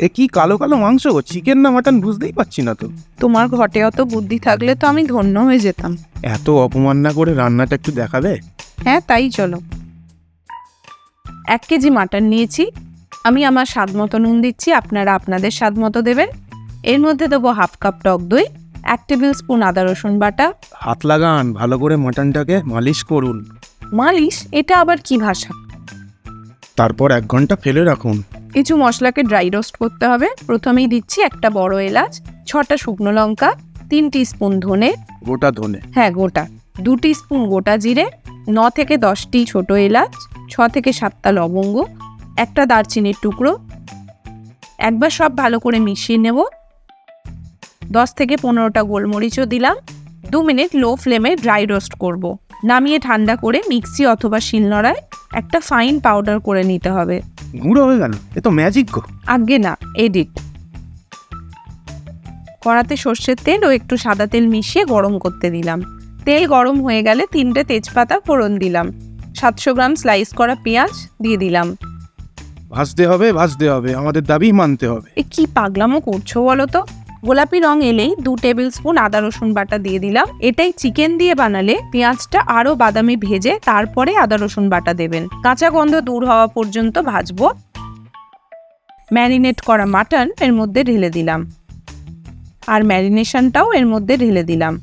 এ কি কালো কালো মাংস গো, চিকেন না মাটন বুঝতেই পারছি না তো। তোমার ঘটে অত বুদ্ধি থাকলে তো আমি ধন্য হয়ে যেতাম। এত অপমান না করে রান্নাটা একটু দেখাবে? হ্যাঁ তাই চলো। 1 কেজি মাটন নিয়েছি। আমি আমার স্বাদ মতো নুন দিচ্ছি, আপনারা আপনাদের স্বাদ মতো দেবেন। এর মধ্যে দেবো 1/2 কাপ টক দই, 1 টেবিল স্পুন আদা রসুন বাটা। হাত লাগান, ভালো করে মাটনটাকে মালিশ করুন। মালিশ? এটা আবার কি ভাষা? তারপর 1 ঘন্টা ফেলে রাখুন। কিছু মশলাকে ড্রাই রোস্ট করতে হবে। প্রথমেই দিচ্ছি একটা বড় এলাচ, 6টা শুকনো লঙ্কা, 3 টিস্পুন ধনে, গোটা ধনে। হ্যাঁ গোটা, 2 টিস্পুন গোটা জিরে, 9 থেকে 10টি ছোট এলাচ, 6 থেকে 7টা লবঙ্গ, একটা দারচিনির টুকরো। একবার সব ভালো করে মিশিয়ে নেব। 10 থেকে 15টা গোলমরিচও দিলাম। 2 মিনিট লো ফ্লেমে ড্রাই রোস্ট করব। নামিয়ে ঠান্ডা করে মিক্সি অথবা শিলনোড়ায় একটা ফাইন পাউডার করে নিতে হবে। গুঁড়ো হয়ে গেল, এ তো ম্যাজিক গো। আগে না, এডিট। কড়াতে সর্ষের তেল ও একটু সাদা তেল মিশিয়ে গরম করতে দিলাম। তেল গরম হয়ে গেলে 3টে তেজপাতা ফোড়ন দিলাম। 700 গ্রাম স্লাইস করা পেঁয়াজ দিয়ে দিলাম। ভাজতে হবে ভাজতে হবে, আমাদের দাবি মানতে হবে। এ কি পাগলামো করছো বলো তো? গোলাপি রং এলেই 2 টেবিল স্পুন আদা রসুন বাটা দিয়ে দিলাম। এটাই চিকেন দিয়ে বানালে পেঁয়াজটা আরো বাদামি ভেজে তারপরে আদা রসুন বাটা দেবেন। কাঁচা গন্ধ দূর হওয়া পর্যন্ত ভাজবো। ম্যারিনেট করা মাটন এর মধ্যে ঢেলে দিলাম, আর ম্যারিনেশনটাও এর মধ্যে ঢেলে দিলাম।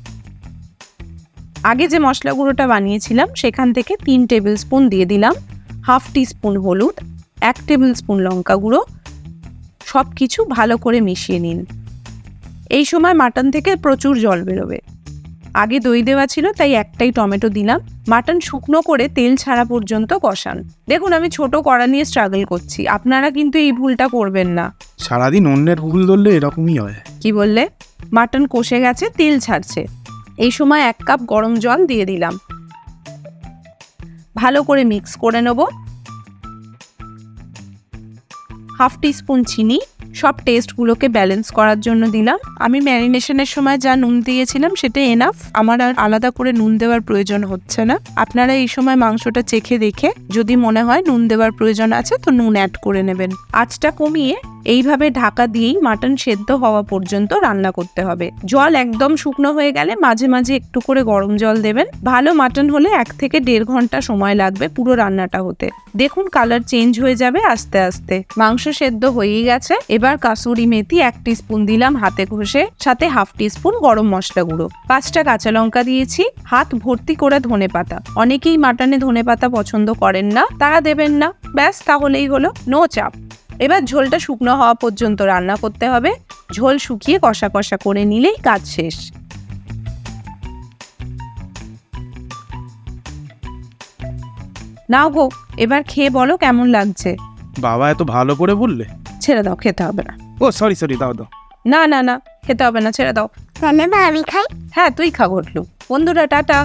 আগে যে মশলা গুঁড়োটা বানিয়েছিলাম সেখান থেকে 3 টেবিল স্পুন দিয়ে দিলাম। 1/2 টিস্পুন হলুদ, 1 টেবিল স্পুন লঙ্কা গুঁড়ো। সব কিছু ভালো করে মিশিয়ে নিন। এই সময় মাটন থেকে প্রচুর জল বেরোবে। আগে দই দেওয়া ছিল তাই একটাই টমেটো দিলাম। মাটন শুকনো করে তেল ছাড়া পর্যন্ত কষান। দেখুন আমি ছোট কড়া নিয়ে স্ট্রাগল করছি, আপনারা কিন্তু এই ভুলটা করবেন না। সারাদিন অন্যের ভুল ধরলে এরকমই হয়। কি বললে? মাটন কষে গেছে, তেল ছাড়ছে। এই সময় 1 কাপ গরম জল দিয়ে দিলাম। ভালো করে মিক্স করে নেব। 1/2 টিস্পুন চিনি, সব টেস্টগুলোকে ব্যালেন্স করার জন্য দিলাম। আমি ম্যারিনেশনের সময় যা নুন দিয়েছিলাম সেটা এনাফ, আমার আর আলাদা করে নুন দেওয়ার প্রয়োজন হচ্ছে না। আপনারা এই সময় মাংসটা চেখে দেখে যদি মনে হয় নুন দেওয়ার প্রয়োজন আছে তো নুন অ্যাড করে নেবেন। আঁচটা কমিয়ে এইভাবে ঢাকা দিয়েই মাটন সেদ্ধ হওয়া পর্যন্ত রান্না করতে হবে। জল একদম শুকনো হয়ে গেলে মাঝে মাঝে একটু করে গরম জল দেবেন। ভালো মাটন হলে 1 থেকে 1.5 ঘন্টা সময় লাগবে পুরো রান্নাটা হতে। দেখুন কালার চেঞ্জ হয়ে যাবে আস্তে আস্তে। মাংস সেদ্ধ হয়েই গেছে। এবার কাসুরি মেথি 1 টিস্পুন দিলাম হাতে ঘষে, সাথে 1/2 টিস্পুন গরম মশলা গুঁড়ো, 5টা কাঁচা লঙ্কা দিয়েছি, হাত ভর্তি করে ধনেপাতা। অনেকেই মাটনে ধনেপাতা পছন্দ করেন না, তারা দেবেন না, ব্যাস তাহলেই হলো, নো চাপ। এবার ঝোলটা শুকনো হওয়া পর্যন্ত রান্না করতে হবে। ঝোল শুকিয়ে কষা কষা করে নিলেই কাজ শেষ। নাও গো, এবার খেয়ে বলো কেমন লাগছে। বাবা এত ভালো করে বললে। ছেড়ে দাও, খেতে হবে না। ও সরি সরি, দাও দাও। না না না, খেতে হবে না, ছেড়ে দাও। আমি খাই। হ্যাঁ তুই খা ঘটলু। বন্ধুরা টাটা।